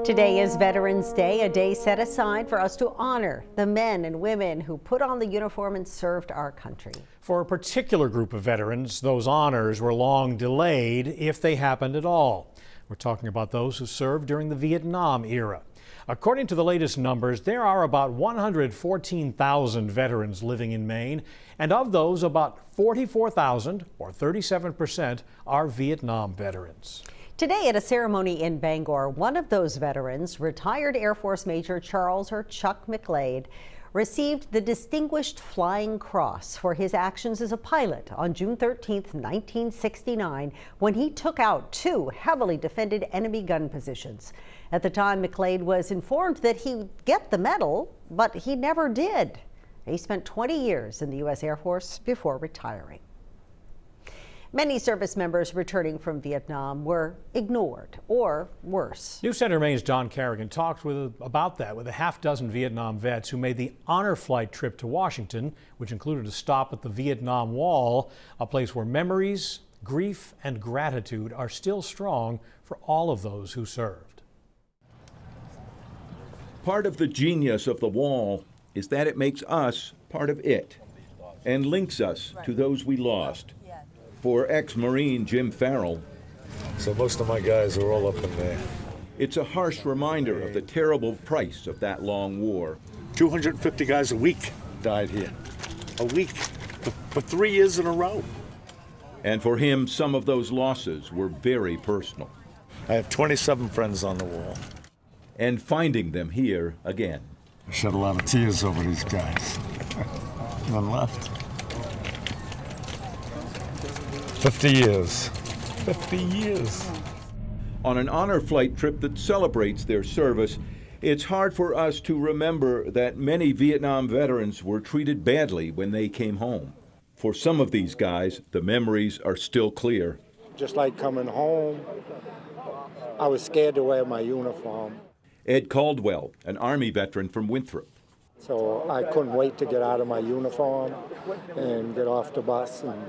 Today is Veterans Day, a day set aside for us to honor the men and women who put on the uniform and served our country. For a particular group of veterans, those honors were long delayed, if they happened at all. We're talking about those who served during the Vietnam era. According to the latest numbers, there are about 114,000 veterans living in Maine, and of those, about 44,000, or 37%, are Vietnam veterans. Today at a ceremony in Bangor, one of those veterans, retired Air Force Major Charles or Chuck McLeod, received the Distinguished Flying Cross for his actions as a pilot on June 13, 1969, when he took out two heavily defended enemy gun positions. At the time, McLeod was informed that he'd get the medal, but he never did. He spent 20 years in the U.S. Air Force before retiring. Many service members returning from Vietnam were ignored or worse. News Center Maine's John Carrigan talked about that with a half-dozen Vietnam vets who made the honor flight trip to Washington, which included a stop at the Vietnam Wall, a place where memories, grief, and gratitude are still strong for all of those who served. Part of the genius of the wall is that it makes us part of it and links us to those we lost. For ex-Marine Jim Farrell, so most of my guys are all up in there. It's a harsh reminder of the terrible price of that long war. 250 guys a week died here. A week for 3 years in a row. And for him, some of those losses were very personal. I have 27 friends on the wall. And finding them here again. I shed a lot of tears over these guys. None left. 50 years. 50 years. On an honor flight trip that celebrates their service, it's hard for us to remember that many Vietnam veterans were treated badly when they came home. For some of these guys, the memories are still clear. Just like coming home, I was scared to wear my uniform. Ed Caldwell, an Army veteran from Winthrop. So I couldn't wait to get out of my uniform and get off the bus and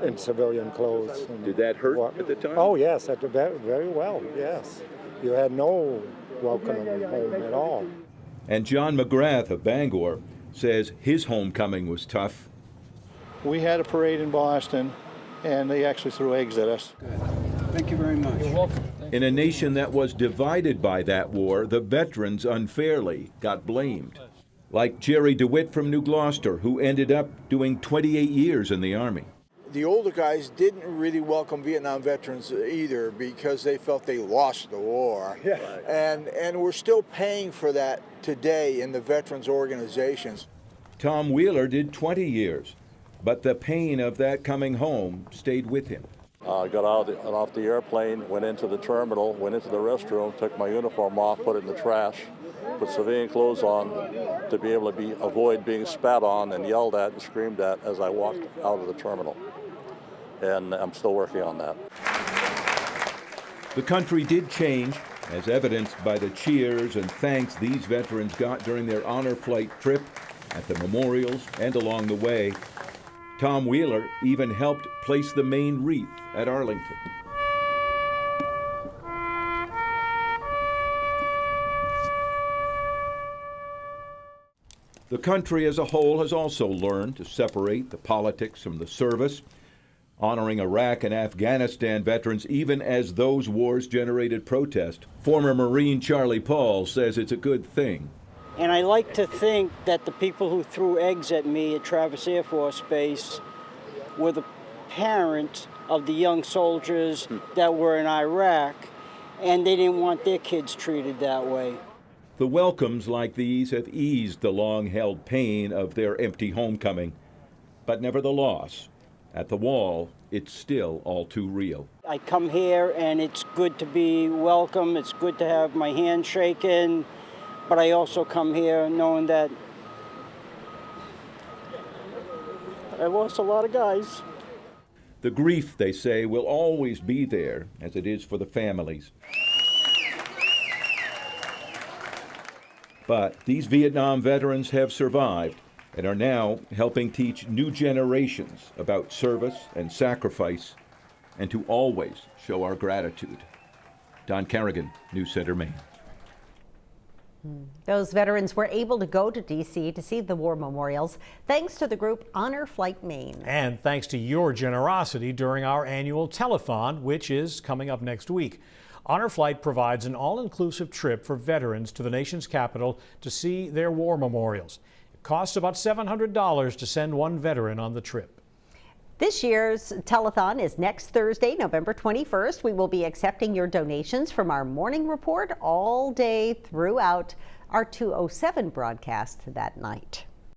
in civilian clothes. Did that hurt at the time? Oh, yes, very well, yes. You had no welcoming home at all. And John McGrath of Bangor says his homecoming was tough. We had a parade in Boston, and they actually threw eggs at us. Good. Thank you very much. You're welcome. In a nation that was divided by that war, the veterans unfairly got blamed. Like Jerry DeWitt from New Gloucester, who ended up doing 28 years in the Army. The older guys didn't really welcome Vietnam veterans either because they felt they lost the war. Yeah. And we're still paying for that today in the veterans organizations. Tom Wheeler did 20 years, but the pain of that coming home stayed with him. I got off the airplane, went into the terminal, went into the restroom, took my uniform off, put it in the trash, put civilian clothes on to be able to avoid being spat on and yelled at and screamed at as I walked out of the terminal. And I'm still working on that. The country did change, as evidenced by the cheers and thanks these veterans got during their honor flight trip, at the memorials, and along the way. Tom Wheeler even helped place the main wreath at Arlington. The country as a whole has also learned to separate the politics from the service, honoring Iraq and Afghanistan veterans even as those wars generated protest. Former Marine Charlie Paul says it's a good thing. And I like to think that the people who threw eggs at me at Travis Air Force Base were the parents of the young soldiers that were in Iraq, and they didn't want their kids treated that way. The welcomes like these have eased the long-held pain of their empty homecoming. But never the loss. At the wall, it's still all too real. I come here and it's good to be welcome, it's good to have my hand shaken, but I also come here knowing that I lost a lot of guys. The grief, they say, will always be there, as it is for the families. But these Vietnam veterans have survived and are now helping teach new generations about service and sacrifice, and to always show our gratitude. Don Carrigan, News Center, Maine. Those veterans were able to go to D.C. to see the war memorials thanks to the group Honor Flight Maine. And thanks to your generosity during our annual telethon, which is coming up next week. Honor Flight provides an all-inclusive trip for veterans to the nation's capital to see their war memorials. It costs about $700 to send one veteran on the trip. This year's telethon is next Thursday, November 21st. We will be accepting your donations from our morning report all day throughout our 2:07 broadcast that night.